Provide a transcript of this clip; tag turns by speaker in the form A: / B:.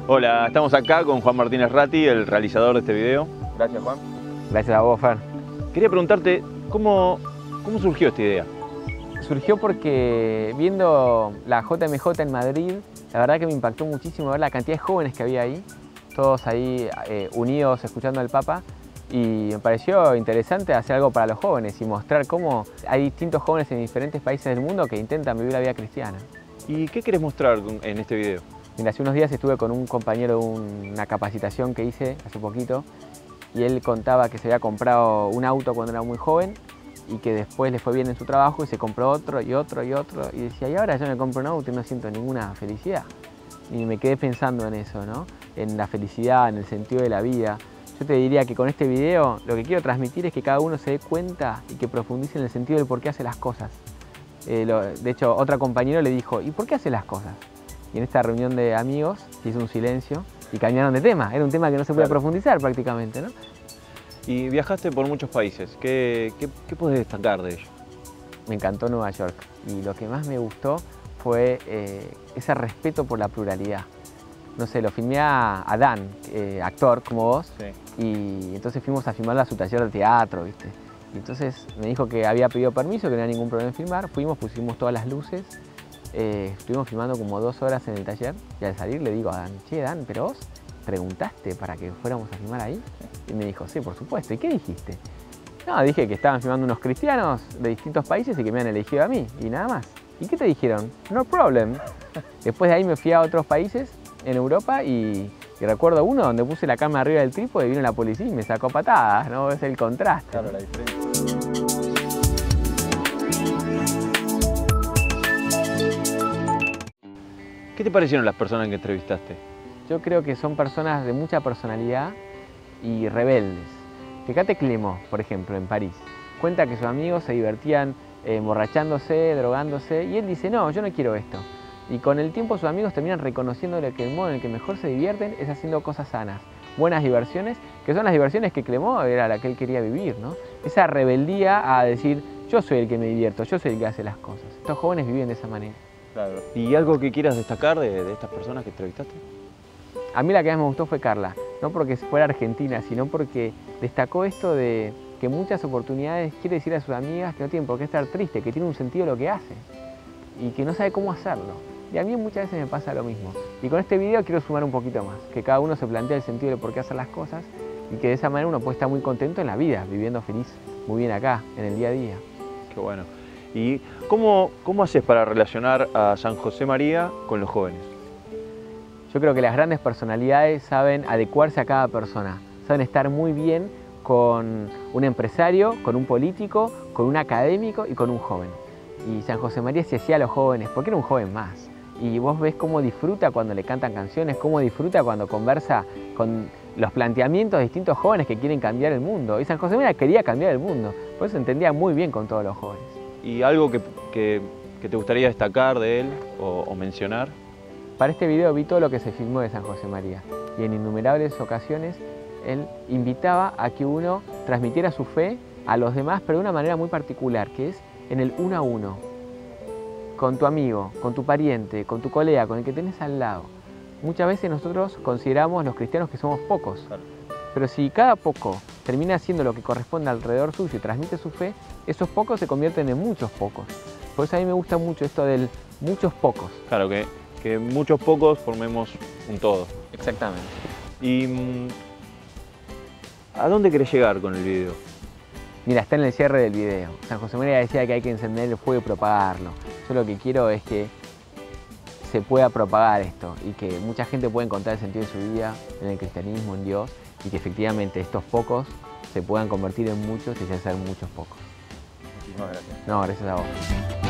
A: Hola, estamos acá con Juan Martínez Ratti, el realizador de este video. Gracias, Juan.
B: Gracias a vos, Fer.
A: Quería preguntarte, ¿cómo surgió esta idea?
B: Surgió porque viendo la JMJ en Madrid, la verdad que me impactó muchísimo ver la cantidad de jóvenes que había ahí, todos ahí unidos escuchando al Papa, y me pareció interesante hacer algo para los jóvenes y mostrar cómo hay distintos jóvenes en diferentes países del mundo que intentan vivir la vida cristiana.
A: ¿Y qué querés mostrar en este video?
B: Mira, hace unos días estuve con un compañero de una capacitación que hice hace poquito y él contaba que se había comprado un auto cuando era muy joven y que después le fue bien en su trabajo y se compró otro y otro y otro y decía, y ahora yo me compro un auto y no siento ninguna felicidad. Y me quedé pensando en eso, ¿no? En la felicidad, en el sentido de la vida. Yo te diría que con este video lo que quiero transmitir es que cada uno se dé cuenta y que profundice en el sentido del por qué hace las cosas. De hecho, otro compañero le dijo, ¿y por qué hace las cosas? Y en esta reunión de amigos se hizo un silencio y cambiaron de tema. Era un tema que no se podía profundizar prácticamente, ¿no?
A: Y viajaste por muchos países. ¿Qué podés destacar de ello?
B: Me encantó Nueva York y lo que más me gustó fue ese respeto por la pluralidad. No sé, lo filmé a Dan, actor como vos, sí. Y entonces fuimos a filmarlo a su taller de teatro, ¿viste? Y entonces me dijo que había pedido permiso, que no había ningún problema en filmar. Fuimos, pusimos todas las luces. Estuvimos filmando como 2 horas en el taller y al salir le digo a Dan, che Dan, ¿pero vos preguntaste para que fuéramos a filmar ahí? Y me dijo, sí, por supuesto. ¿Y qué dijiste? No, dije que estaban filmando unos cristianos de distintos países y que me han elegido a mí y nada más. ¿Y qué te dijeron? No problem. Después de ahí me fui a otros países en Europa y recuerdo uno donde puse la cámara arriba del trípode y vino la policía y me sacó patadas, ¿no? Es el contraste.
A: Claro, la diferencia. ¿Qué te parecieron las personas que entrevistaste?
B: Yo creo que son personas de mucha personalidad y rebeldes. Fíjate Clément, por ejemplo, en París. Cuenta que sus amigos se divertían emborrachándose, drogándose, y él dice, no, yo no quiero esto. Y con el tiempo sus amigos terminan reconociéndole que el modo en el que mejor se divierten es haciendo cosas sanas, buenas diversiones, que son las diversiones que Clément era la que él quería vivir, ¿no? Esa rebeldía a decir, yo soy el que me divierto, yo soy el que hace las cosas. Estos jóvenes viven de esa manera.
A: Claro. ¿Y algo que quieras destacar de estas personas que entrevistaste?
B: A mí la que más me gustó fue Carla, no porque fuera argentina, sino porque destacó esto de que muchas oportunidades quiere decir a sus amigas que no tienen por qué estar triste, que tiene un sentido lo que hace y que no sabe cómo hacerlo. Y a mí muchas veces me pasa lo mismo. Y con este video quiero sumar un poquito más, que cada uno se plantea el sentido de por qué hacer las cosas y que de esa manera uno puede estar muy contento en la vida, viviendo feliz, muy bien acá, en el día a día.
A: Qué bueno. ¿Y cómo haces para relacionar a San José María con los jóvenes?
B: Yo creo que las grandes personalidades saben adecuarse a cada persona, saben estar muy bien con un empresario, con un político, con un académico y con un joven. Y San José María se hacía a los jóvenes porque era un joven más. Y vos ves cómo disfruta cuando le cantan canciones, cómo disfruta cuando conversa con los planteamientos de distintos jóvenes que quieren cambiar el mundo. Y San José María quería cambiar el mundo, por eso entendía muy bien con todos los jóvenes.
A: ¿Y algo que te gustaría destacar de él o mencionar?
B: Para este video vi todo lo que se filmó de San José María y en innumerables ocasiones él invitaba a que uno transmitiera su fe a los demás, pero de una manera muy particular, que es en el uno a uno, con tu amigo, con tu pariente, con tu colega, con el que tenés al lado. Muchas veces nosotros consideramos los cristianos que somos pocos, claro. Pero si cada poco termina haciendo lo que corresponde alrededor suyo y transmite su fe, esos pocos se convierten en muchos pocos. Por eso a mí me gusta mucho esto del muchos pocos.
A: Claro, que muchos pocos formemos un todo.
B: Exactamente.
A: ¿Y a dónde querés llegar con el video?
B: Mira, está en el cierre del video. San José María decía que hay que encender el fuego y propagarlo. Yo lo que quiero es que se pueda propagar esto y que mucha gente pueda encontrar el sentido de su vida en el cristianismo, en Dios, y que efectivamente estos pocos se puedan convertir en muchos y ya ser muchos pocos.
A: Muchísimas gracias.
B: No, gracias a vos.